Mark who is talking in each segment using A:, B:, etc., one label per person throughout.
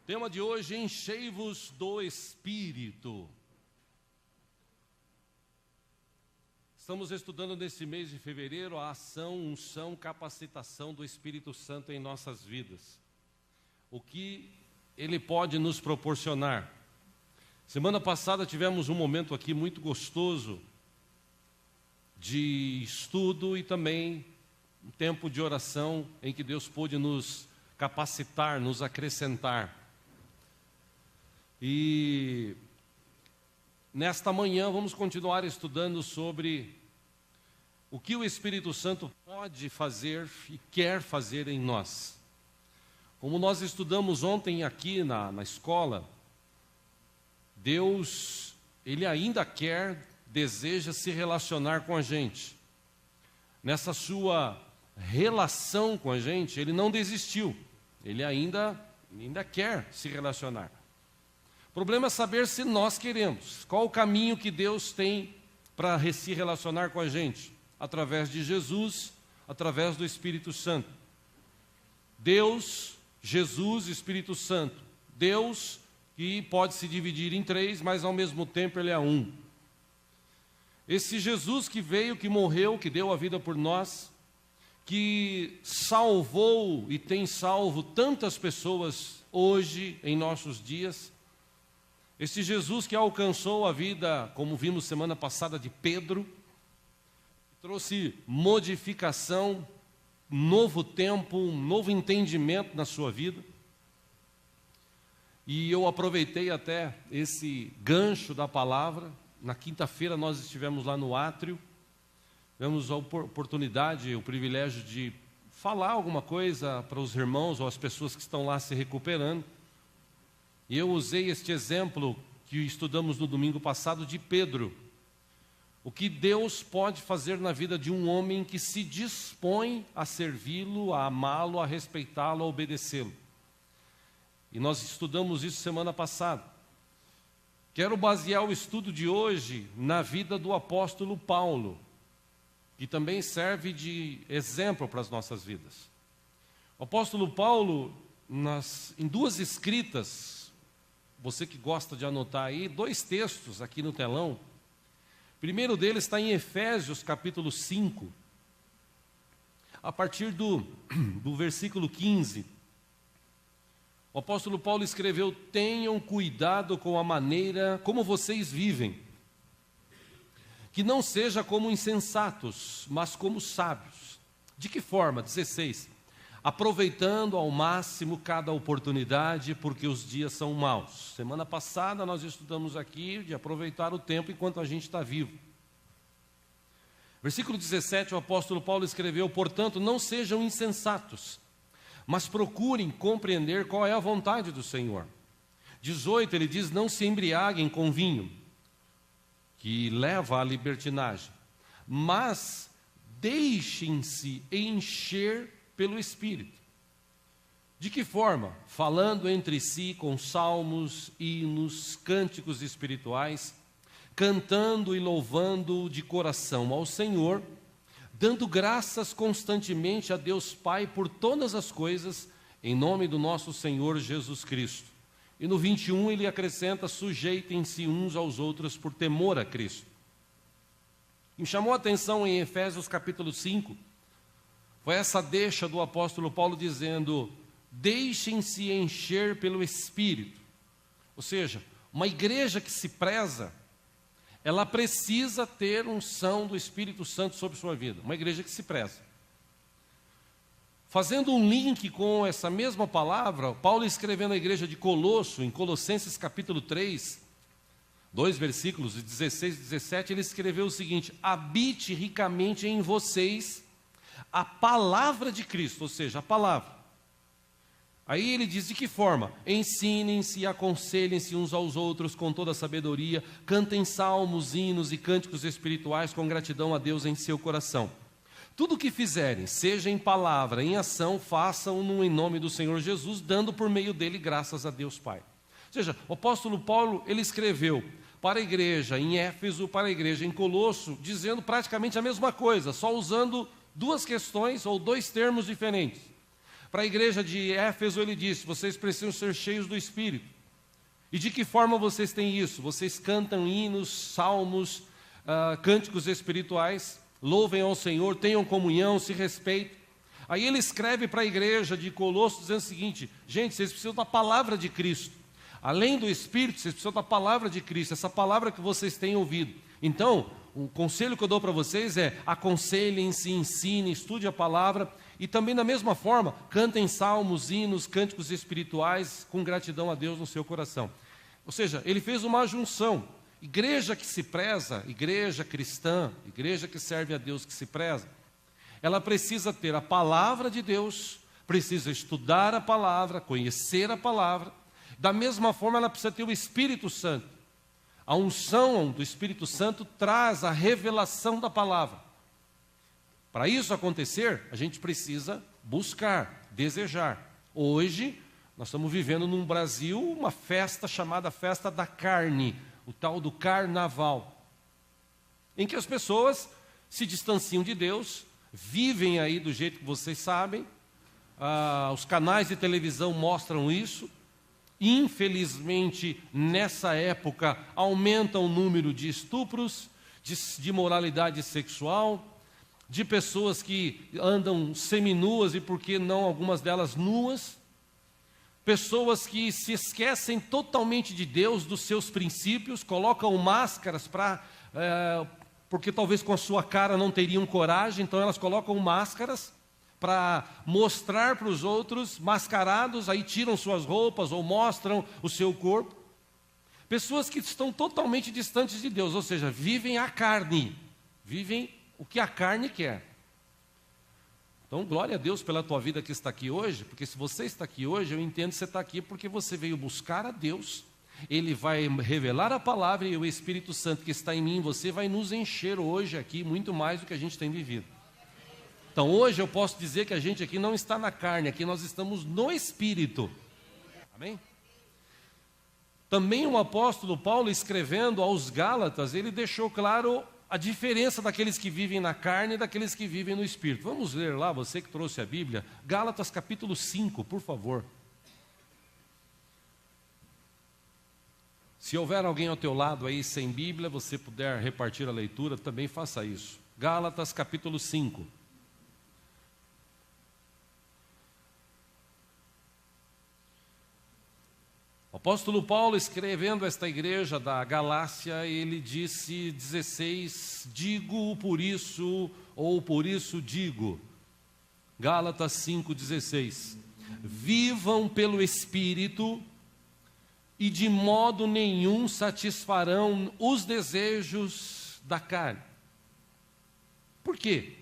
A: Tema de hoje: enchei-vos do Espírito. Estamos estudando nesse mês de fevereiro a ação, unção, capacitação do Espírito Santo em nossas vidas. O que ele pode nos proporcionar. Semana passada tivemos um momento aqui muito gostoso de estudo e também um tempo de oração em que Deus pôde nos capacitar, nos acrescentar. E nesta manhã vamos continuar estudando sobre o que o Espírito Santo pode fazer e quer fazer em nós. Como nós estudamos ontem aqui na escola, Deus, Ele ainda quer, deseja se relacionar com a gente. Nessa sua relação com a gente, Ele não desistiu. Ele ainda quer se relacionar. O problema é saber se nós queremos. Qual o caminho que Deus tem para se relacionar com a gente? Através de Jesus, através do Espírito Santo. Deus, Jesus, Espírito Santo. Deus que pode se dividir em três, mas ao mesmo tempo Ele é um. Esse Jesus que veio, que morreu, que deu a vida por nós, que salvou e tem salvo tantas pessoas hoje, em nossos dias. Esse Jesus que alcançou a vida, como vimos semana passada, de Pedro, trouxe modificação, um novo tempo, um novo entendimento na sua vida. E eu aproveitei até esse gancho da palavra. Na quinta-feira nós estivemos lá no átrio, tivemos a oportunidade, o privilégio de falar alguma coisa para os irmãos ou as pessoas que estão lá se recuperando. E eu usei este exemplo que estudamos no domingo passado de Pedro. O que Deus pode fazer na vida de um homem que se dispõe a servi-lo, a amá-lo, a respeitá-lo, a obedecê-lo. E nós estudamos isso semana passada. Quero basear o estudo de hoje na vida do apóstolo Paulo, que também serve de exemplo para as nossas vidas. O apóstolo Paulo, em duas escritas, você que gosta de anotar aí, dois textos aqui no telão. O primeiro deles está em Efésios capítulo 5, a partir do versículo 15. O apóstolo Paulo escreveu: tenham cuidado com a maneira como vocês vivem, que não seja como insensatos, mas como sábios. De que forma? 16. Aproveitando ao máximo cada oportunidade, porque os dias são maus. Semana passada nós estudamos aqui de aproveitar o tempo enquanto a gente está vivo. Versículo 17, o apóstolo Paulo escreveu: portanto, não sejam insensatos, mas procurem compreender qual é a vontade do Senhor. 18, ele diz: não se embriaguem com vinho, que leva à libertinagem, mas deixem-se encher pelo Espírito. De que forma? Falando entre si com salmos, hinos, cânticos espirituais, cantando e louvando de coração ao Senhor, dando graças constantemente a Deus Pai por todas as coisas, em nome do nosso Senhor Jesus Cristo. E no 21 ele acrescenta: sujeitem-se uns aos outros por temor a Cristo. Me chamou a atenção em Efésios capítulo 5, foi essa deixa do apóstolo Paulo dizendo: deixem-se encher pelo Espírito. Ou seja, uma igreja que se preza, ela precisa ter unção do Espírito Santo sobre sua vida. Uma igreja que se preza. Fazendo um link com essa mesma palavra, Paulo escrevendo à igreja de Colosso, em Colossenses capítulo 3, 2 versículos 16 e 17, ele escreveu o seguinte: habite ricamente em vocês a palavra de Cristo, ou seja, a palavra. Aí ele diz: de que forma? Ensinem-se e aconselhem-se uns aos outros com toda a sabedoria, cantem salmos, hinos e cânticos espirituais com gratidão a Deus em seu coração. Tudo o que fizerem, seja em palavra, em ação, façam-no em nome do Senhor Jesus, dando por meio dele graças a Deus Pai. Ou seja, o apóstolo Paulo, ele escreveu para a igreja em Éfeso, para a igreja em Colosso, dizendo praticamente a mesma coisa, só usando duas questões ou dois termos diferentes. Para a igreja de Éfeso ele disse: vocês precisam ser cheios do Espírito. E de que forma vocês têm isso? Vocês cantam hinos, salmos, cânticos espirituais, louvem ao Senhor, tenham comunhão, se respeitem. Aí ele escreve para a igreja de Colossos dizendo o seguinte: gente, vocês precisam da palavra de Cristo. Além do Espírito, vocês precisam da palavra de Cristo, essa palavra que vocês têm ouvido. Então, o conselho que eu dou para vocês é: aconselhem-se, ensinem, estude a palavra. E também da mesma forma, cantem salmos, hinos, cânticos espirituais com gratidão a Deus no seu coração. Ou seja, ele fez uma junção. Igreja que se preza, igreja cristã, igreja que serve a Deus, que se preza, ela precisa ter a palavra de Deus, precisa estudar a palavra, conhecer a palavra. Da mesma forma, ela precisa ter o Espírito Santo. A unção do Espírito Santo traz a revelação da palavra. Para isso acontecer, a gente precisa buscar, desejar. Hoje, nós estamos vivendo num Brasil uma festa chamada Festa da Carne, o tal do Carnaval, em que as pessoas se distanciam de Deus, vivem aí do jeito que vocês sabem, os canais de televisão mostram isso. Infelizmente, nessa época, aumenta o número de estupros, de imoralidade sexual, de pessoas que andam seminuas e, por que não, algumas delas nuas. Pessoas que se esquecem totalmente de Deus, dos seus princípios, colocam máscaras porque talvez com a sua cara não teriam coragem, então elas colocam máscaras para mostrar para os outros, mascarados, aí tiram suas roupas ou mostram o seu corpo. Pessoas que estão totalmente distantes de Deus, ou seja, vivem a carne, vivem o que a carne quer. Então, glória a Deus pela tua vida que está aqui hoje, porque se você está aqui hoje, eu entendo que você está aqui porque você veio buscar a Deus. Ele vai revelar a palavra e o Espírito Santo que está em mim, você vai nos encher hoje aqui muito mais do que a gente tem vivido. Então, hoje eu posso dizer que a gente aqui não está na carne, aqui nós estamos no Espírito. Amém? Também o apóstolo Paulo, escrevendo aos Gálatas, ele deixou claro a diferença daqueles que vivem na carne e daqueles que vivem no Espírito. Vamos ler lá, você que trouxe a Bíblia, Gálatas capítulo 5, por favor. Se houver alguém ao teu lado aí sem Bíblia, você puder repartir a leitura, também faça isso. Gálatas capítulo 5. O apóstolo Paulo, escrevendo esta igreja da Galácia, ele disse 16, digo por isso, ou por isso digo. Gálatas 5,16. Vivam pelo Espírito e de modo nenhum satisfarão os desejos da carne. Por quê?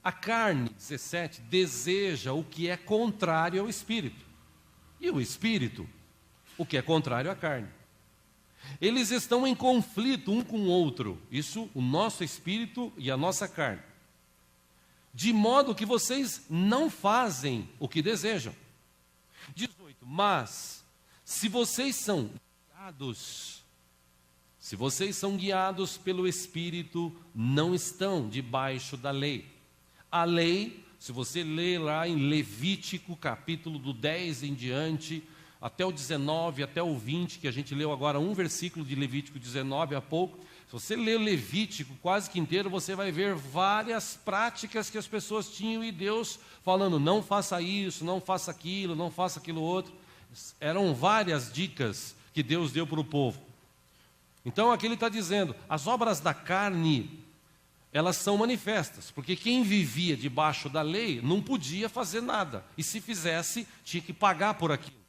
A: A carne, 17, deseja o que é contrário ao Espírito. E o Espírito, o que é contrário à carne. Eles estão em conflito um com o outro. Isso, o nosso espírito e a nossa carne. De modo que vocês não fazem o que desejam. 18. Mas, se vocês são guiados pelo Espírito, não estão debaixo da lei. A lei, se você ler lá em Levítico, capítulo do 10 em diante, até o 19, até o 20, que a gente leu agora um versículo de Levítico 19 há pouco. Se você ler Levítico quase que inteiro, você vai ver várias práticas que as pessoas tinham e Deus falando, não faça isso, não faça aquilo, não faça aquilo outro. Eram várias dicas que Deus deu para o povo. Então aqui ele está dizendo, as obras da carne, elas são manifestas, porque quem vivia debaixo da lei não podia fazer nada, e se fizesse, tinha que pagar por aquilo.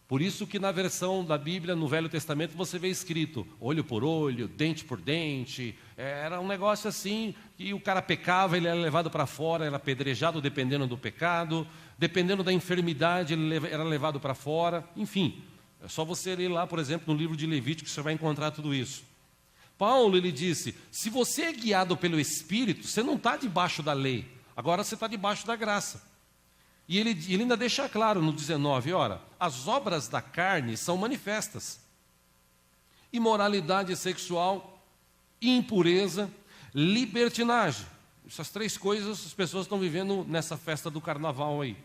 A: Por isso que na versão da Bíblia, no Velho Testamento, você vê escrito olho por olho, dente por dente. Era um negócio assim, que o cara pecava, ele era levado para fora, era apedrejado dependendo do pecado. Dependendo da enfermidade, ele era levado para fora. Enfim, é só você ler lá, por exemplo, no livro de Levítico, você vai encontrar tudo isso. Paulo, ele disse, se você é guiado pelo Espírito, você não está debaixo da lei. Agora você está debaixo da graça. E ele ainda deixa claro no 19, ora, as obras da carne são manifestas. Imoralidade sexual, impureza, libertinagem. Essas três coisas as pessoas estão vivendo nessa festa do carnaval aí: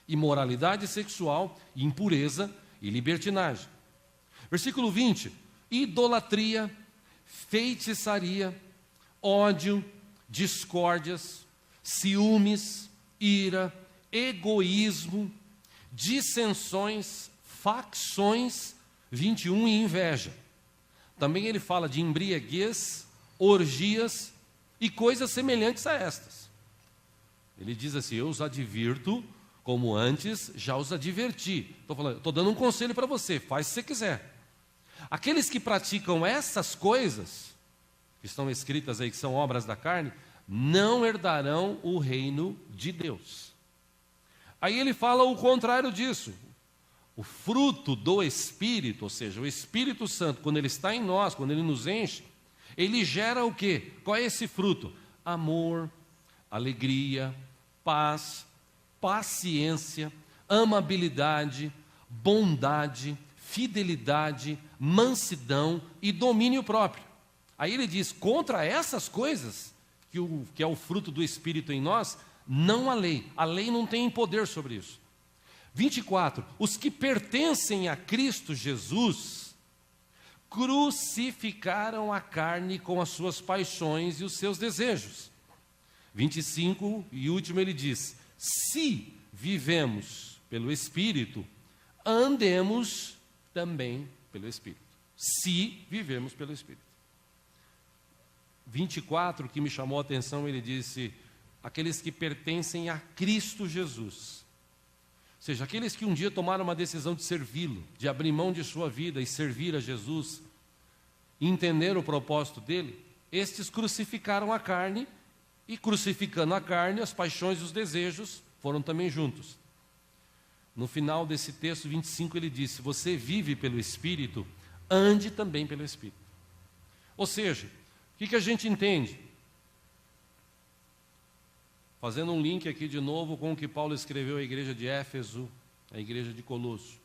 A: imoralidade sexual, impureza e libertinagem. Versículo 20: idolatria, feitiçaria, ódio, discórdias, ciúmes, ira, egoísmo, dissensões, facções, 21, e inveja. Também ele fala de embriaguez, orgias e coisas semelhantes a estas. Ele diz assim: eu os advirto, como antes já os adverti. Estou dando um conselho para você, faz se você quiser. Aqueles que praticam essas coisas, que estão escritas aí, que são obras da carne, não herdarão o reino de Deus. Aí ele fala o contrário disso. O fruto do Espírito, ou seja, o Espírito Santo, quando ele está em nós, quando ele nos enche, ele gera o quê? Qual é esse fruto? Amor, alegria, paz, paciência, amabilidade, bondade, fidelidade, mansidão e domínio próprio. Aí ele diz: contra essas coisas, que é o fruto do Espírito em nós, não há lei. A lei não tem poder sobre isso. 24. Os que pertencem a Cristo Jesus crucificaram a carne com as suas paixões e os seus desejos. 25, e último, ele diz: se vivemos pelo Espírito, andemos também pelo Espírito. Se vivemos pelo Espírito. 24, que me chamou a atenção, ele disse: aqueles que pertencem a Cristo Jesus. Ou seja, aqueles que um dia tomaram uma decisão de servi-lo, de abrir mão de sua vida e servir a Jesus, entender o propósito dele, estes crucificaram a carne, e crucificando a carne, as paixões e os desejos foram também juntos. No final desse texto 25 ele diz: se você vive pelo Espírito, ande também pelo Espírito. Ou seja, o que a gente entende? Fazendo um link aqui de novo com o que Paulo escreveu à igreja de Éfeso, à igreja de Colosso.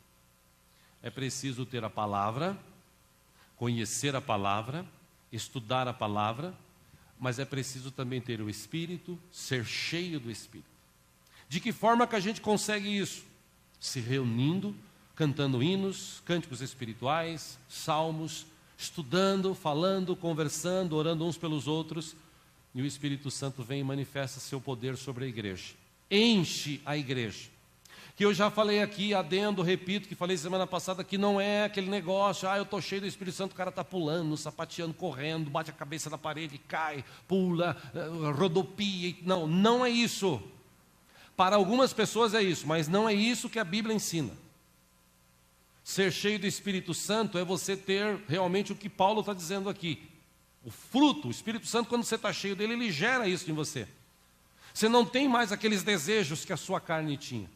A: É preciso ter a palavra, conhecer a palavra, estudar a palavra, mas é preciso também ter o Espírito, ser cheio do Espírito. De que forma que a gente consegue isso? Se reunindo, cantando hinos, cânticos espirituais, salmos, estudando, falando, conversando, orando uns pelos outros, e o Espírito Santo vem e manifesta seu poder sobre a igreja. Enche a igreja. Que eu já falei aqui, adendo, repito, que falei semana passada, que não é aquele negócio: eu estou cheio do Espírito Santo, o cara está pulando, sapateando, correndo, bate a cabeça na parede, cai, pula, rodopia. Não, não é isso. Para algumas pessoas é isso, mas não é isso que a Bíblia ensina. Ser cheio do Espírito Santo é você ter realmente o que Paulo está dizendo aqui. O fruto, o Espírito Santo, quando você está cheio dele, ele gera isso em você. Você não tem mais aqueles desejos que a sua carne tinha.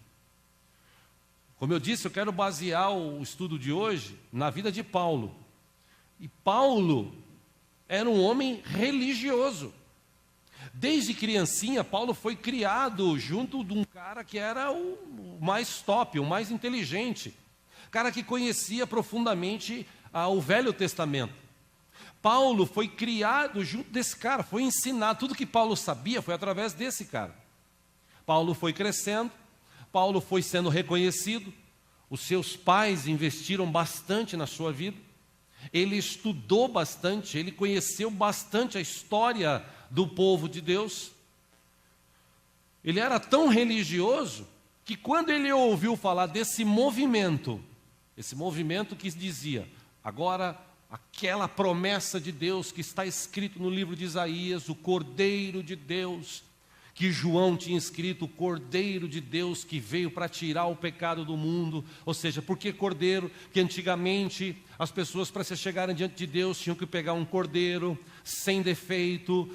A: Como eu disse, eu quero basear o estudo de hoje na vida de Paulo. E Paulo era um homem religioso. Desde criancinha, Paulo foi criado junto de um cara que era o mais top, o mais inteligente. Cara que conhecia profundamente o Velho Testamento. Paulo foi criado junto desse cara, foi ensinado. Tudo que Paulo sabia foi através desse cara. Paulo foi crescendo, Paulo foi sendo reconhecido, os seus pais investiram bastante na sua vida, ele estudou bastante, ele conheceu bastante a história do povo de Deus. Ele era tão religioso que quando ele ouviu falar desse movimento, esse movimento que dizia: agora aquela promessa de Deus que está escrito no livro de Isaías, o Cordeiro de Deus, que João tinha escrito, o Cordeiro de Deus que veio para tirar o pecado do mundo. Ou seja, por que cordeiro? Porque antigamente as pessoas, para se chegarem diante de Deus, tinham que pegar um cordeiro sem defeito,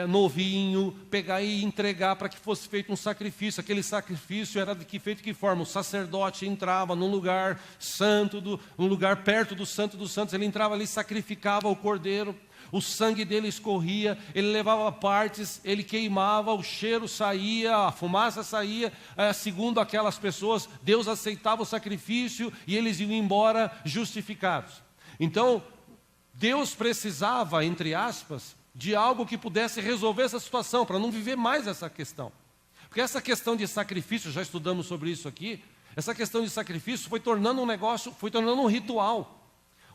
A: novinho, pegar e entregar para que fosse feito um sacrifício. Aquele sacrifício era feito de que forma? O sacerdote entrava num lugar santo, um lugar perto do Santo dos Santos, ele entrava ali, sacrificava o cordeiro, o sangue dele escorria, ele levava partes, ele queimava, o cheiro saía, a fumaça saía, segundo aquelas pessoas, Deus aceitava o sacrifício e eles iam embora justificados. Então, Deus precisava, entre aspas, de algo que pudesse resolver essa situação, para não viver mais essa questão. Porque essa questão de sacrifício, já estudamos sobre isso aqui, essa questão de sacrifício foi tornando um negócio, foi tornando um ritual.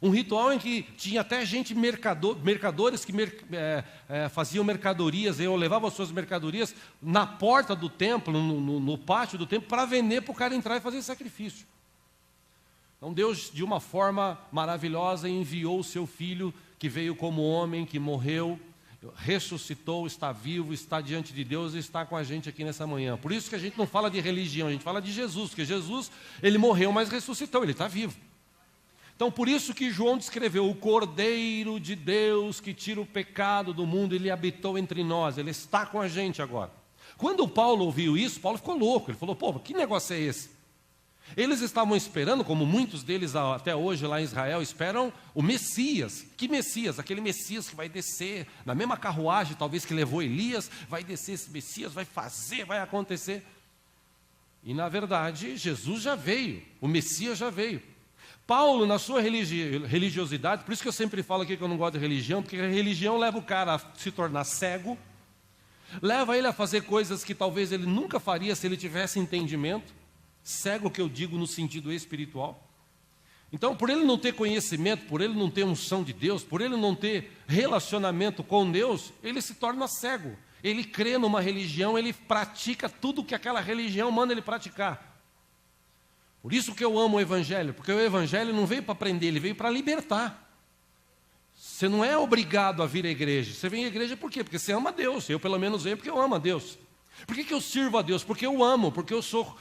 A: Um ritual em que tinha até gente, mercadores que faziam mercadorias, ou levavam as suas mercadorias na porta do templo, no pátio do templo, para vender para o cara entrar e fazer sacrifício. Então Deus, de uma forma maravilhosa, enviou o seu Filho, que veio como homem, que morreu, ressuscitou, está vivo, está diante de Deus e está com a gente aqui nessa manhã. Por isso que a gente não fala de religião, a gente fala de Jesus, porque Jesus, ele morreu, mas ressuscitou, ele está vivo. Então, por isso que João descreveu o Cordeiro de Deus que tira o pecado do mundo, ele habitou entre nós, ele está com a gente agora. Quando Paulo ouviu isso, Paulo ficou louco, ele falou, pô, que negócio é esse? Eles estavam esperando, como muitos deles até hoje lá em Israel esperam, o Messias. Que Messias? Aquele Messias que vai descer na mesma carruagem, talvez que levou Elias, vai descer esse Messias, vai fazer, vai acontecer. E na verdade, Jesus já veio, o Messias já veio. Paulo, na sua religiosidade, por isso que eu sempre falo aqui que eu não gosto de religião, porque a religião leva o cara a se tornar cego, leva ele a fazer coisas que talvez ele nunca faria se ele tivesse entendimento, cego que eu digo no sentido espiritual. Então, por ele não ter conhecimento, por ele não ter unção de Deus, por ele não ter relacionamento com Deus, ele se torna cego. Ele crê numa religião, ele pratica tudo que aquela religião manda ele praticar. Por isso que eu amo o Evangelho, porque o Evangelho não veio para prender, ele veio para libertar. Você não é obrigado a vir à igreja, você vem à igreja por quê? Porque você ama a Deus, eu pelo menos venho porque eu amo a Deus. Por que eu sirvo a Deus? Porque eu amo, porque eu sou,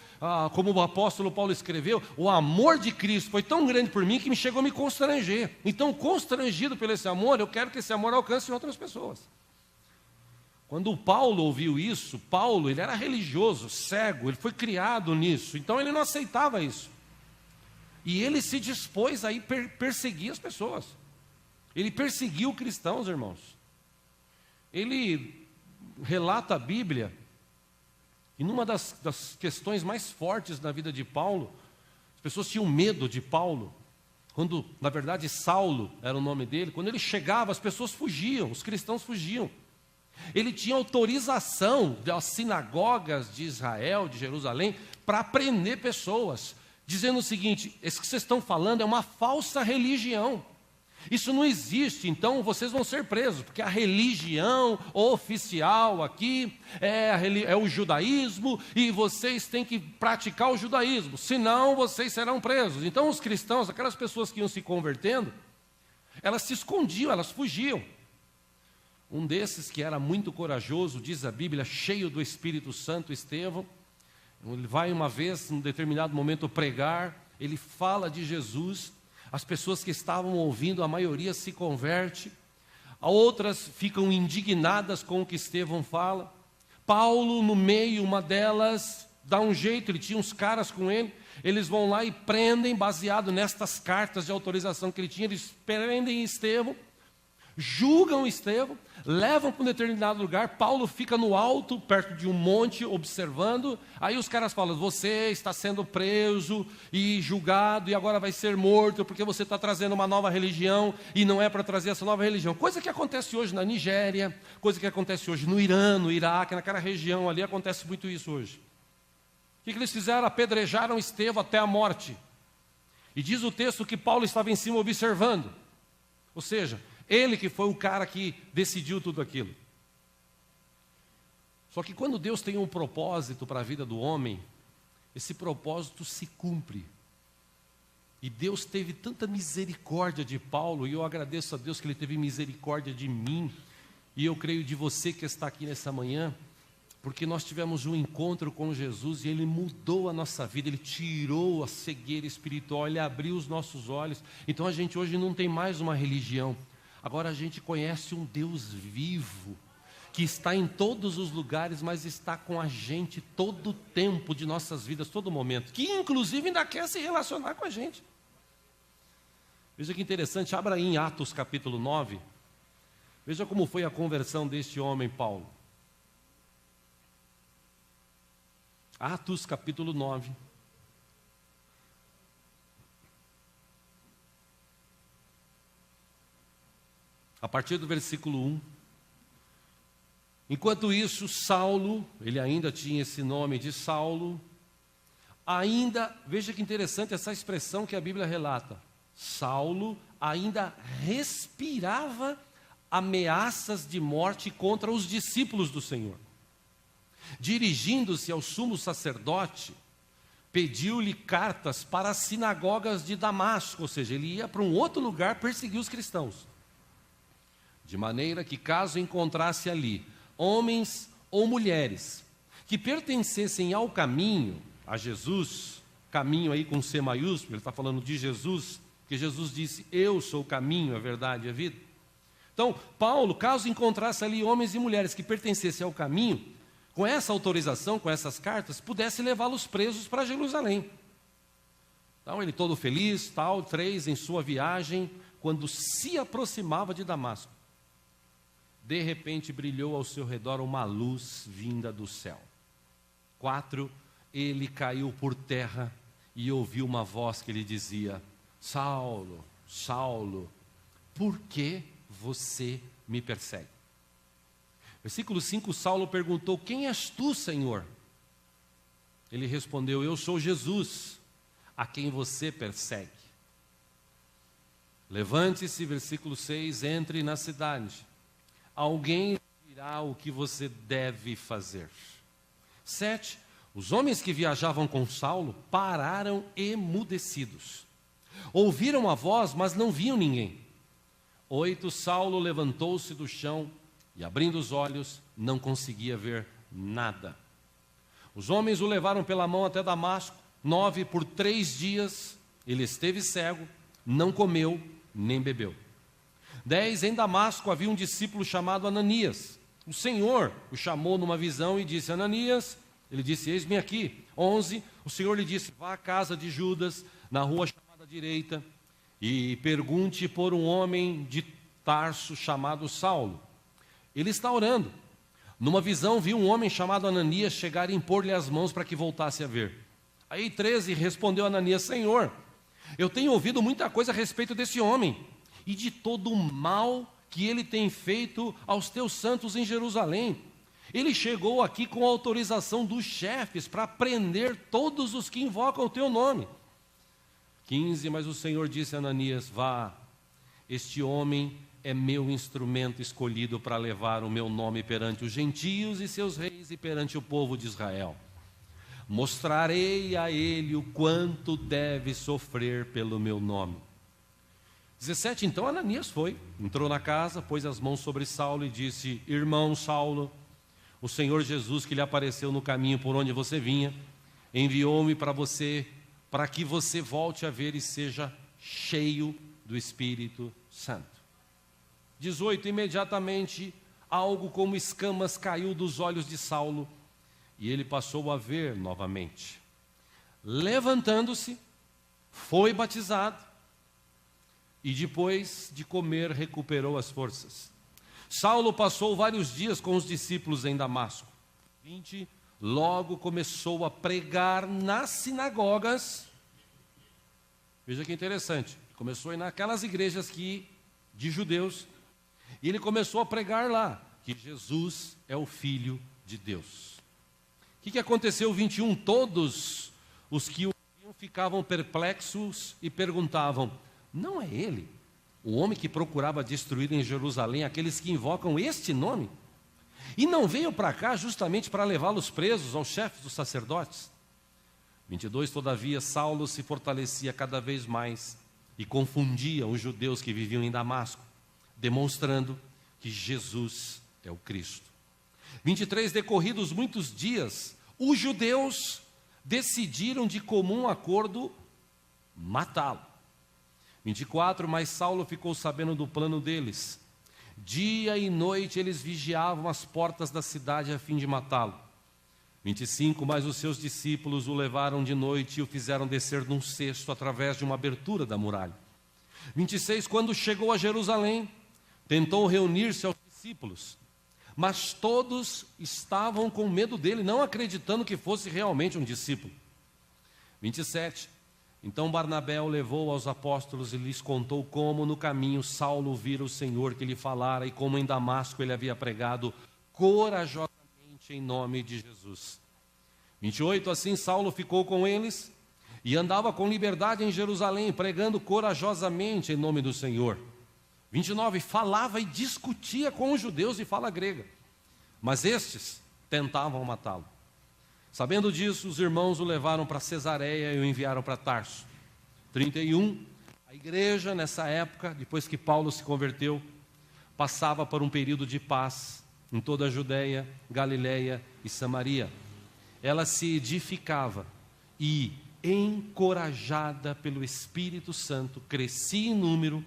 A: como o apóstolo Paulo escreveu, o amor de Cristo foi tão grande por mim que me chegou a me constranger. Então, constrangido por esse amor, eu quero que esse amor alcance outras pessoas. Quando o Paulo ouviu isso, Paulo, ele era religioso, cego, ele foi criado nisso, então ele não aceitava isso. E ele se dispôs a ir perseguir as pessoas. Ele perseguiu cristãos, irmãos. Ele relata a Bíblia, e numa das questões mais fortes na vida de Paulo, as pessoas tinham medo de Paulo, quando, na verdade, Saulo era o nome dele, quando ele chegava, as pessoas fugiam, os cristãos fugiam. Ele tinha autorização das sinagogas de Israel, de Jerusalém, para prender pessoas, dizendo o seguinte: isso que vocês estão falando é uma falsa religião. Isso não existe, então vocês vão ser presos, porque a religião oficial aqui é o judaísmo e vocês têm que praticar o judaísmo, senão vocês serão presos. Então os cristãos, aquelas pessoas que iam se convertendo, elas se escondiam, elas fugiam. Um desses que era muito corajoso, diz a Bíblia, cheio do Espírito Santo, Estevão, ele vai uma vez, em um determinado momento, pregar, ele fala de Jesus, as pessoas que estavam ouvindo, a maioria se converte, outras ficam indignadas com o que Estevão fala. Paulo, no meio, uma delas, dá um jeito, ele tinha uns caras com ele, eles vão lá e prendem, baseado nestas cartas de autorização que ele tinha, eles prendem Estevão, julgam Estevão, levam para um determinado lugar. Paulo fica no alto, perto de um monte, observando. Aí os caras falam: você está sendo preso e julgado e agora vai ser morto porque você está trazendo uma nova religião e não é para trazer essa nova religião. Coisa que acontece hoje na Nigéria, coisa que acontece hoje no Irã, no Iraque, naquela região ali, acontece muito isso hoje. O que eles fizeram? Apedrejaram Estevão até a morte. E diz o texto que Paulo estava em cima observando. Ou seja, ele que foi o cara que decidiu tudo aquilo. Só que quando Deus tem um propósito para a vida do homem, esse propósito se cumpre. E Deus teve tanta misericórdia de Paulo, e eu agradeço a Deus que Ele teve misericórdia de mim, e eu creio de você que está aqui nessa manhã, porque nós tivemos um encontro com Jesus e Ele mudou a nossa vida, Ele tirou a cegueira espiritual, Ele abriu os nossos olhos. Então a gente hoje não tem mais uma religião. Agora a gente conhece um Deus vivo, que está em todos os lugares, mas está com a gente todo o tempo de nossas vidas, todo momento, que inclusive ainda quer se relacionar com a gente. Veja que interessante, abra aí em Atos capítulo 9, veja como foi a conversão deste homem Paulo. Atos capítulo 9. A partir do versículo 1, Enquanto isso, Saulo, ele ainda tinha esse nome de Saulo, veja que interessante essa expressão que a Bíblia relata, Saulo ainda respirava ameaças de morte contra os discípulos do Senhor. Dirigindo-se ao sumo sacerdote, pediu-lhe cartas para as sinagogas de Damasco, ou seja, ele ia para um outro lugar perseguir os cristãos. De maneira que, caso encontrasse ali homens ou mulheres que pertencessem ao caminho, a Jesus, caminho aí com C maiúsculo, ele está falando de Jesus, que Jesus disse, eu sou o caminho, a verdade e a vida. Então, Paulo, caso encontrasse ali homens e mulheres que pertencessem ao caminho, com essa autorização, com essas cartas, pudesse levá-los presos para Jerusalém. Então, ele todo feliz, tal, 3, em sua viagem, quando se aproximava de Damasco, de repente brilhou ao seu redor uma luz vinda do céu. 4, ele caiu por terra e ouviu uma voz que lhe dizia, Saulo, Saulo, por que você me persegue? Versículo 5, Saulo perguntou, quem és tu, Senhor? Ele respondeu, eu sou Jesus, a quem você persegue. Levante-se, versículo 6, entre na cidade. Alguém dirá o que você deve fazer. 7, os homens que viajavam com Saulo pararam emudecidos. Ouviram a voz, mas não viam ninguém. 8, Saulo levantou-se do chão e, abrindo os olhos, não conseguia ver nada. Os homens o levaram pela mão até Damasco. 9, por 3 dias ele esteve cego, não comeu nem bebeu. 10, em Damasco havia um discípulo chamado Ananias. O Senhor o chamou numa visão e disse, Ananias, ele disse, eis-me aqui. 11, o Senhor lhe disse, vá à casa de Judas, na rua chamada direita, e pergunte por um homem de Tarso chamado Saulo. Ele está orando. Numa visão viu um homem chamado Ananias chegar e impor-lhe as mãos para que voltasse a ver. Aí 13, respondeu Ananias, Senhor, eu tenho ouvido muita coisa a respeito desse homem e de todo o mal que ele tem feito aos teus santos em Jerusalém. Ele chegou aqui com autorização dos chefes para prender todos os que invocam o teu nome. 15, mas o Senhor disse a Ananias, vá, este homem é meu instrumento escolhido para levar o meu nome perante os gentios e seus reis e perante o povo de Israel. Mostrarei a ele o quanto deve sofrer pelo meu nome. 17, então Ananias foi, entrou na casa, pôs as mãos sobre Saulo e disse, irmão Saulo, o Senhor Jesus que lhe apareceu no caminho por onde você vinha, enviou-me para você, para que você volte a ver e seja cheio do Espírito Santo. 18, imediatamente algo como escamas caiu dos olhos de Saulo e ele passou a ver novamente. Levantando-se, foi batizado e depois de comer recuperou as forças. Saulo passou vários dias com os discípulos em Damasco. 20, logo começou a pregar nas sinagogas. Veja que interessante, começou a ir naquelas igrejas de judeus, e ele começou a pregar lá, que Jesus é o Filho de Deus. O que aconteceu? 21, todos os que o ouviam ficavam perplexos e perguntavam, não é ele, o homem que procurava destruir em Jerusalém aqueles que invocam este nome? E não veio para cá justamente para levá-los presos aos chefes dos sacerdotes? 22, todavia, Saulo se fortalecia cada vez mais e confundia os judeus que viviam em Damasco, demonstrando que Jesus é o Cristo. 23, decorridos muitos dias, os judeus decidiram de comum acordo matá-lo. 24, mas Saulo ficou sabendo do plano deles. Dia e noite eles vigiavam as portas da cidade a fim de matá-lo. 25, mas os seus discípulos o levaram de noite e o fizeram descer num cesto através de uma abertura da muralha. 26, quando chegou a Jerusalém, tentou reunir-se aos discípulos, mas todos estavam com medo dele, não acreditando que fosse realmente um discípulo. 27, então Barnabé o levou aos apóstolos e lhes contou como no caminho Saulo vira o Senhor que lhe falara e como em Damasco ele havia pregado corajosamente em nome de Jesus. 28, assim Saulo ficou com eles e andava com liberdade em Jerusalém, pregando corajosamente em nome do Senhor. 29, falava e discutia com os judeus de fala grega, mas estes tentavam matá-lo. Sabendo disso, os irmãos o levaram para Cesareia e o enviaram para Tarso. 31, a igreja nessa época, depois que Paulo se converteu, passava por um período de paz em toda a Judéia, Galiléia e Samaria. Ela se edificava e, encorajada pelo Espírito Santo, crescia em número,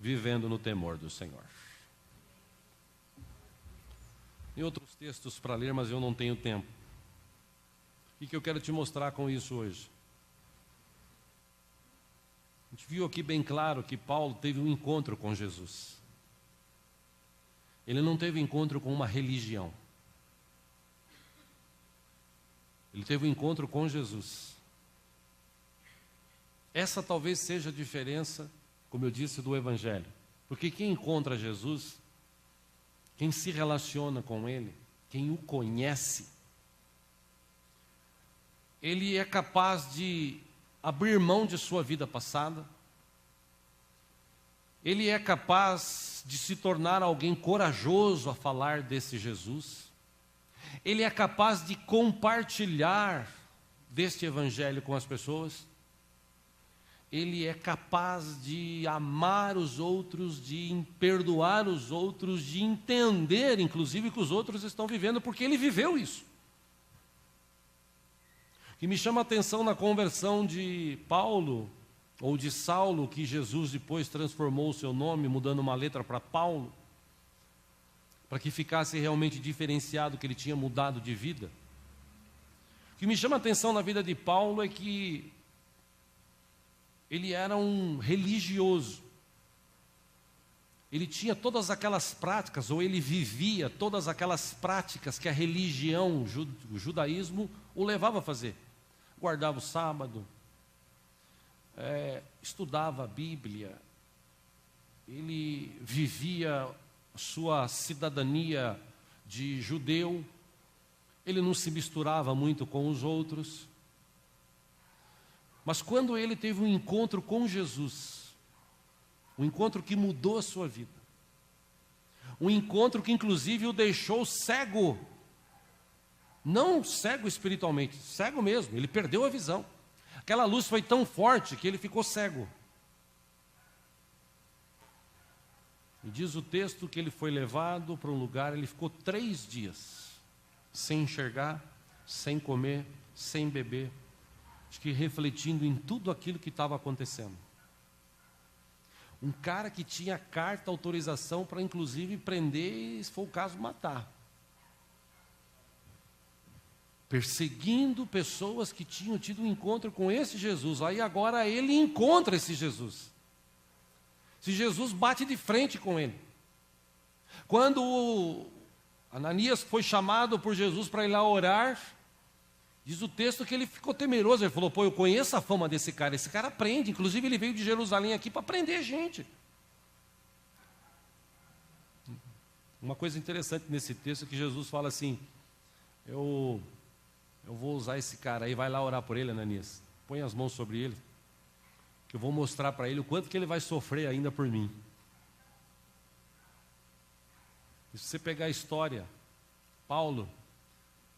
A: vivendo no temor do Senhor. Tem outros textos para ler, mas eu não tenho tempo. O que eu quero te mostrar com isso hoje? A gente viu aqui bem claro que Paulo teve um encontro com Jesus. Ele não teve encontro com uma religião. Ele teve um encontro com Jesus. Essa talvez seja a diferença, como eu disse, do Evangelho. Porque quem encontra Jesus, quem se relaciona com Ele, quem o conhece, ele é capaz de abrir mão de sua vida passada, ele é capaz de se tornar alguém corajoso a falar desse Jesus, ele é capaz de compartilhar deste Evangelho com as pessoas, ele é capaz de amar os outros, de perdoar os outros, de entender, inclusive, que os outros estão vivendo, porque ele viveu isso. O que me chama a atenção na conversão de Paulo, ou de Saulo, que Jesus depois transformou o seu nome, mudando uma letra para Paulo, para que ficasse realmente diferenciado que ele tinha mudado de vida. O que me chama a atenção na vida de Paulo é que ele era um religioso. Ele tinha todas aquelas práticas, ou ele vivia todas aquelas práticas que a religião, o judaísmo, o levava a fazer. Guardava o sábado, estudava a Bíblia, ele vivia sua cidadania de judeu, ele não se misturava muito com os outros. Mas quando ele teve um encontro com Jesus, um encontro que mudou a sua vida, um encontro que inclusive o deixou cego, não cego espiritualmente, cego mesmo, ele perdeu a visão. Aquela luz foi tão forte que ele ficou cego. E diz o texto que ele foi levado para um lugar, ele ficou 3 dias, sem enxergar, sem comer, sem beber, acho que refletindo em tudo aquilo que estava acontecendo. Um cara que tinha carta, autorização para inclusive prender e, se for o caso, matar. Perseguindo pessoas que tinham tido um encontro com esse Jesus. Aí agora ele encontra esse Jesus. Esse Jesus bate de frente com ele. Quando Ananias foi chamado por Jesus para ir lá orar, diz o texto que ele ficou temeroso. Ele falou, eu conheço a fama desse cara. Esse cara prende. Inclusive ele veio de Jerusalém aqui para prender gente. Uma coisa interessante nesse texto é que Jesus fala assim, eu vou usar esse cara aí, vai lá orar por ele, Ananias. Põe as mãos sobre ele, que eu vou mostrar para ele o quanto que ele vai sofrer ainda por mim. E se você pegar a história, Paulo,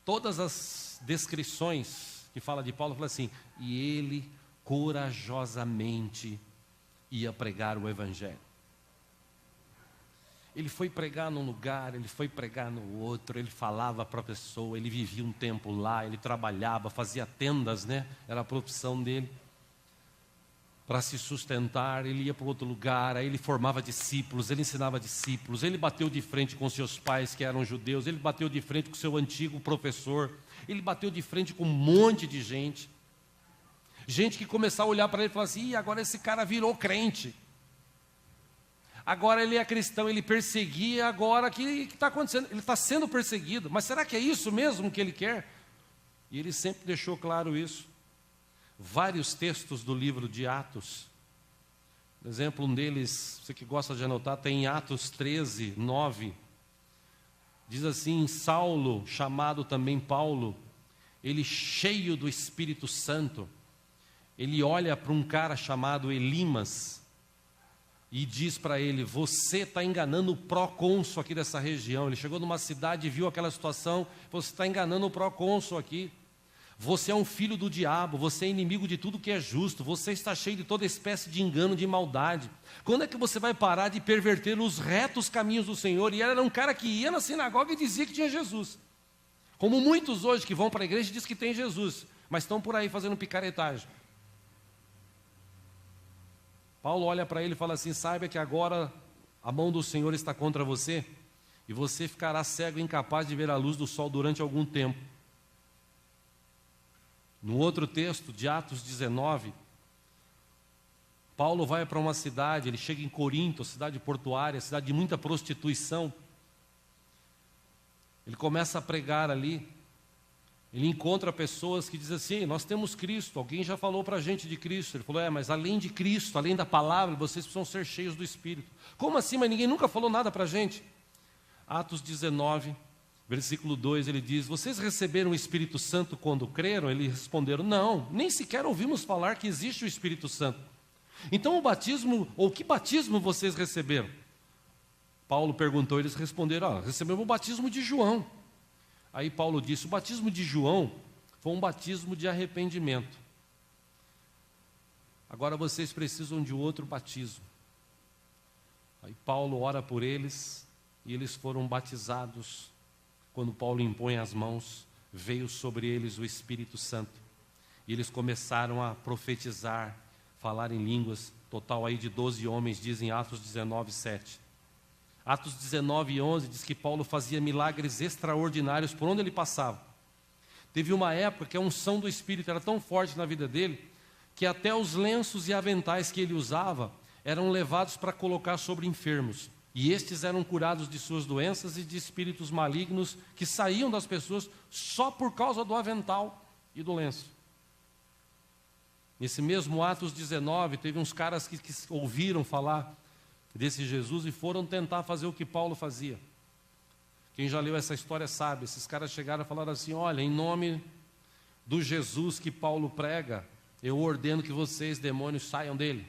A: todas as descrições que fala de Paulo, fala assim, e ele corajosamente ia pregar o Evangelho. Ele foi pregar num lugar, ele foi pregar no outro, ele falava para a pessoa, ele vivia um tempo lá, ele trabalhava, fazia tendas, era a profissão dele, para se sustentar. Ele ia para outro lugar, aí ele formava discípulos, ele ensinava discípulos, ele bateu de frente com seus pais que eram judeus, ele bateu de frente com seu antigo professor, ele bateu de frente com um monte de gente que começava a olhar para ele e falar assim, agora esse cara virou crente. Agora ele é cristão, ele perseguia, agora o que está acontecendo? Ele está sendo perseguido, mas será que é isso mesmo que ele quer? E ele sempre deixou claro isso. Vários textos do livro de Atos, por exemplo, um deles, você que gosta de anotar, tem em Atos 13, 9, Diz assim: Saulo, chamado também Paulo, ele cheio do Espírito Santo, ele olha para um cara chamado Elimas e diz para ele: você está enganando o procônsul aqui dessa região. Ele chegou numa cidade e viu aquela situação: você está enganando o procônsul aqui. Você é um filho do diabo, você é inimigo de tudo que é justo, você está cheio de toda espécie de engano, de maldade. Quando é que você vai parar de perverter os retos caminhos do Senhor? E ele era um cara que ia na sinagoga e dizia que tinha Jesus. Como muitos hoje que vão para a igreja e dizem que tem Jesus, mas estão por aí fazendo picaretagem. Paulo olha para ele e fala assim: saiba que agora a mão do Senhor está contra você, e você ficará cego e incapaz de ver a luz do sol durante algum tempo. No outro texto, de Atos 19, Paulo vai para uma cidade, ele chega em Corinto, cidade portuária, cidade de muita prostituição. Ele começa a pregar ali, ele encontra pessoas que dizem assim: nós temos Cristo, alguém já falou para a gente de Cristo. Ele falou: mas além de Cristo, além da palavra, vocês precisam ser cheios do Espírito. Como assim? Mas ninguém nunca falou nada para a gente. Atos 19, versículo 2, ele diz: vocês receberam o Espírito Santo quando creram? Eles responderam: não, nem sequer ouvimos falar que existe o Espírito Santo. Então o batismo, ou que batismo vocês receberam? Paulo perguntou, eles responderam: recebemos o batismo de João. Aí Paulo disse: o batismo de João foi um batismo de arrependimento. Agora vocês precisam de outro batismo. Aí Paulo ora por eles, e eles foram batizados. Quando Paulo impõe as mãos, veio sobre eles o Espírito Santo. E eles começaram a profetizar, falar em línguas. Total aí de 12 homens, dizem Atos 19, 7. Atos 19, 11 diz que Paulo fazia milagres extraordinários por onde ele passava. Teve uma época que a unção do Espírito era tão forte na vida dele, que até os lenços e aventais que ele usava eram levados para colocar sobre enfermos. E estes eram curados de suas doenças e de espíritos malignos que saíam das pessoas só por causa do avental e do lenço. Nesse mesmo Atos 19, teve uns caras que ouviram falar desse Jesus e foram tentar fazer o que Paulo fazia. Quem já leu essa história sabe, esses caras chegaram e falaram assim: olha, em nome do Jesus que Paulo prega, eu ordeno que vocês, demônios, saiam dele.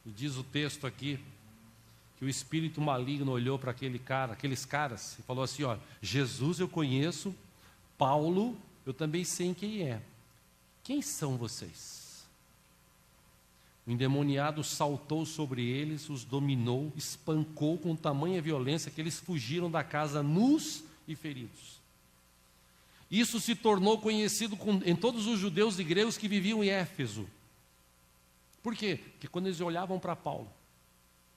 A: E diz o texto aqui, que o espírito maligno olhou para aqueles caras, e falou assim: ó, Jesus eu conheço, Paulo eu também sei quem é. Quem são vocês? O endemoniado saltou sobre eles, os dominou, espancou com tamanha violência que eles fugiram da casa nus e feridos. Isso se tornou conhecido em todos os judeus e gregos que viviam em Éfeso. Por quê? Porque quando eles olhavam para Paulo,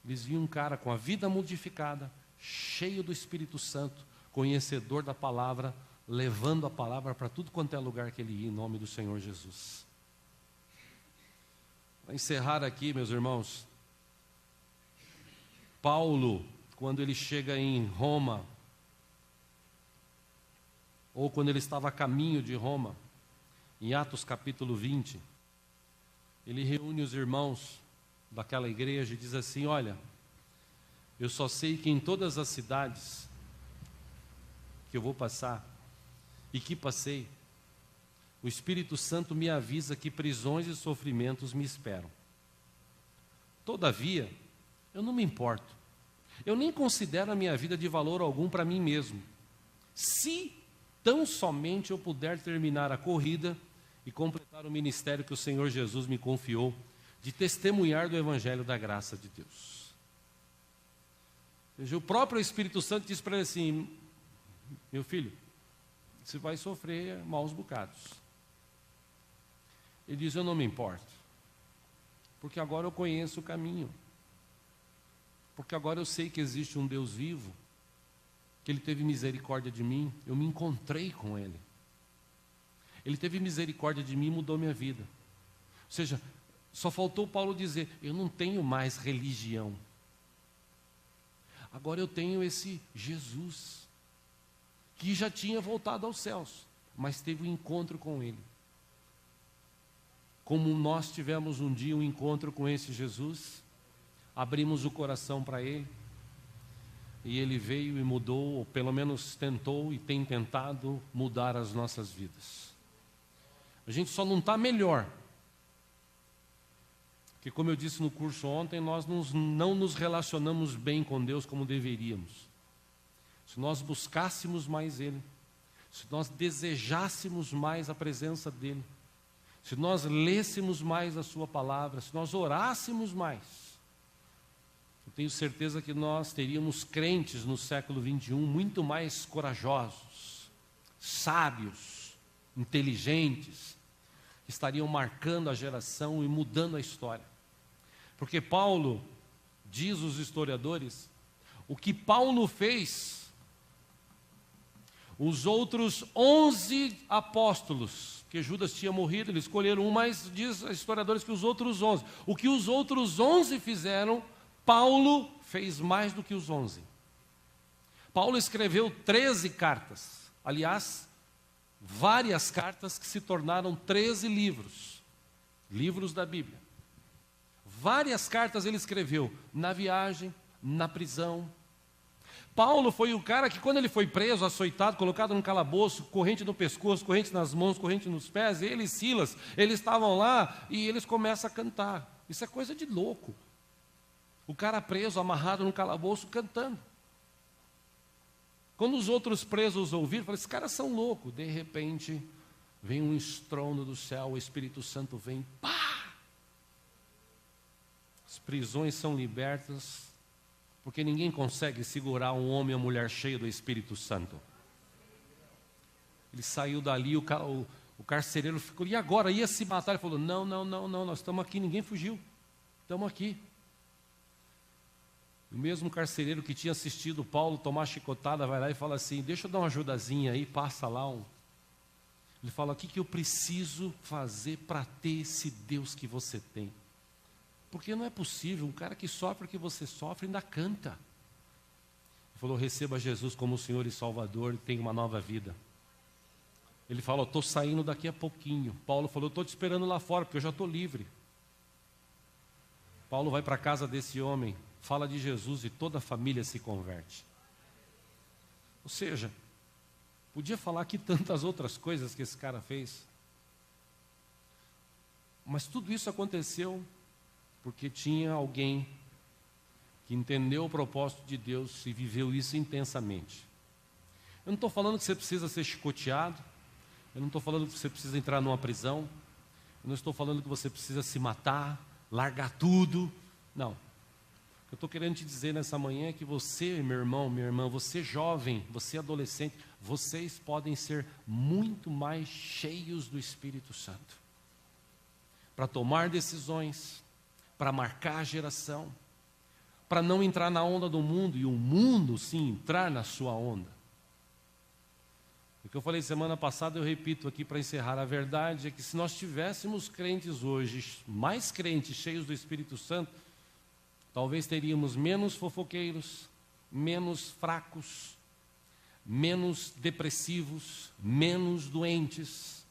A: eles viam um cara com a vida modificada, cheio do Espírito Santo, conhecedor da palavra, levando a palavra para tudo quanto é lugar que ele ia, em nome do Senhor Jesus. Para encerrar aqui, meus irmãos, Paulo, quando ele chega em Roma, ou quando ele estava a caminho de Roma, em Atos capítulo 20, ele reúne os irmãos daquela igreja e diz assim: olha, eu só sei que em todas as cidades que eu vou passar, e que passei, o Espírito Santo me avisa que prisões e sofrimentos me esperam. Todavia, eu não me importo. Eu nem considero a minha vida de valor algum para mim mesmo, se tão somente eu puder terminar a corrida e completar o ministério que o Senhor Jesus me confiou, de testemunhar do Evangelho da graça de Deus. Ou seja, o próprio Espírito Santo diz para ele assim: meu filho, você vai sofrer maus bocados. Ele diz: eu não me importo, porque agora eu conheço o caminho, porque agora eu sei que existe um Deus vivo, que Ele teve misericórdia de mim, eu me encontrei com Ele. Ele teve misericórdia de mim e mudou minha vida. Ou seja, só faltou Paulo dizer: eu não tenho mais religião. Agora eu tenho esse Jesus, que já tinha voltado aos céus, mas teve um encontro com Ele. Como nós tivemos um dia um encontro com esse Jesus, abrimos o coração para Ele, e Ele veio e mudou, ou pelo menos tentou e tem tentado mudar as nossas vidas. A gente só não está melhor, porque como eu disse no curso ontem, nós não nos relacionamos bem com Deus como deveríamos. Se nós buscássemos mais Ele, se nós desejássemos mais a presença dEle, se nós lêssemos mais a Sua palavra, se nós orássemos mais, eu tenho certeza que nós teríamos crentes no século 21 muito mais corajosos, sábios, inteligentes, que estariam marcando a geração e mudando a história. Porque Paulo, diz os historiadores, o que Paulo fez, os outros 11 apóstolos, que Judas tinha morrido, eles escolheram um, mas diz os historiadores que os outros 11. O que os outros 11 fizeram, Paulo fez mais do que os 11. Paulo escreveu 13 cartas. Aliás, várias cartas que se tornaram 13 livros. Livros da Bíblia. Várias cartas ele escreveu na viagem, na prisão. Paulo foi o cara que quando ele foi preso, açoitado, colocado num calabouço, corrente no pescoço, corrente nas mãos, corrente nos pés, ele e Silas, eles estavam lá e eles começam a cantar. Isso é coisa de louco. O cara preso, amarrado num calabouço, cantando. Quando os outros presos ouviram, falaram, esses caras são loucos. De repente, vem um estrondo do céu, o Espírito Santo vem, pá! As prisões são libertas, porque ninguém consegue segurar um homem ou mulher cheio do Espírito Santo. Ele saiu dali, o carcereiro ficou, e agora? Ia se matar? Ele falou, não, nós estamos aqui, ninguém fugiu. Estamos aqui. O mesmo carcereiro que tinha assistido Paulo tomar chicotada, vai lá e fala assim, deixa eu dar uma ajudazinha aí, passa lá um. Ele fala, o que eu preciso fazer para ter esse Deus que você tem? Porque não é possível, um cara que sofre o que você sofre ainda canta. Ele falou, receba Jesus como o Senhor e Salvador e tenha uma nova vida. Ele falou, estou saindo daqui a pouquinho. Paulo falou, estou te esperando lá fora, porque eu já estou livre. Paulo vai para a casa desse homem, fala de Jesus e toda a família se converte. Ou seja, podia falar aqui tantas outras coisas que esse cara fez. Mas tudo isso aconteceu porque tinha alguém que entendeu o propósito de Deus e viveu isso intensamente. Eu não estou falando que você precisa ser chicoteado, eu não estou falando que você precisa entrar numa prisão, eu não estou falando que você precisa se matar, largar tudo, não. O que eu estou querendo te dizer nessa manhã é que você, meu irmão, minha irmã, você jovem, você adolescente, vocês podem ser muito mais cheios do Espírito Santo para tomar decisões, para marcar a geração, para não entrar na onda do mundo e o mundo sim entrar na sua onda. O que eu falei semana passada eu repito aqui para encerrar, a verdade é que se nós tivéssemos crentes hoje, mais crentes cheios do Espírito Santo, talvez teríamos menos fofoqueiros, menos fracos, menos depressivos, menos doentes.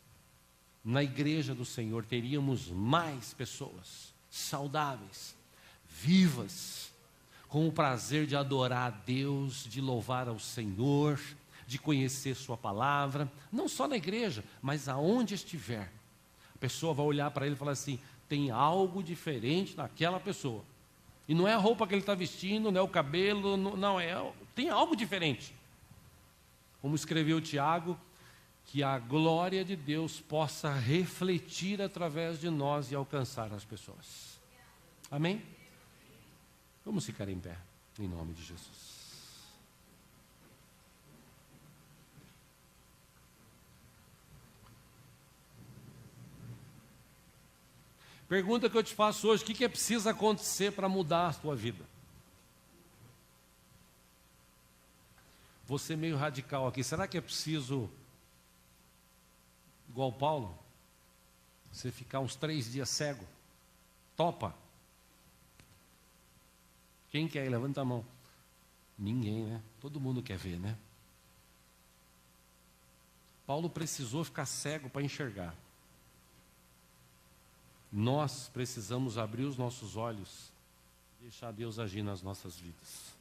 A: Na igreja do Senhor teríamos mais pessoas saudáveis, vivas, com o prazer de adorar a Deus, de louvar ao Senhor, de conhecer Sua palavra, não só na igreja, mas aonde estiver. A pessoa vai olhar para ele e falar assim, tem algo diferente naquela pessoa. E não é a roupa que ele está vestindo, não é o cabelo, não, tem algo diferente. Como escreveu Tiago, que a glória de Deus possa refletir através de nós e alcançar as pessoas. Amém? Vamos ficar em pé, em nome de Jesus. Pergunta que eu te faço hoje, o que é preciso acontecer para mudar a tua vida? Vou ser meio radical aqui, será que é preciso, igual Paulo, você ficar uns 3 dias cego? Topa? Quem quer? Levanta a mão. Ninguém, né? Todo mundo quer ver, né? Paulo precisou ficar cego para enxergar. Nós precisamos abrir os nossos olhos e deixar Deus agir nas nossas vidas.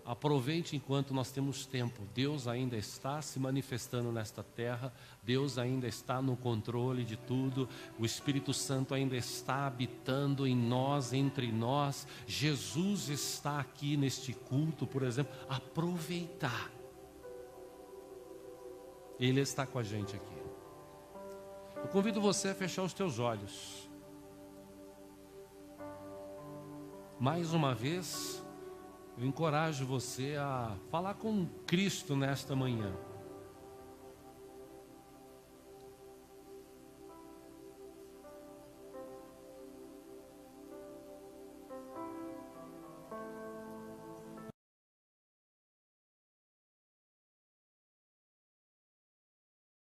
A: Aproveite enquanto nós temos tempo. Deus ainda está se manifestando nesta terra. Deus ainda está no controle de tudo. O Espírito Santo ainda está habitando em nós, entre nós. Jesus está aqui neste culto, por exemplo. Aproveitar. Ele está com a gente aqui. Eu convido você a fechar os teus olhos. Mais uma vez, eu encorajo você a falar com Cristo nesta manhã.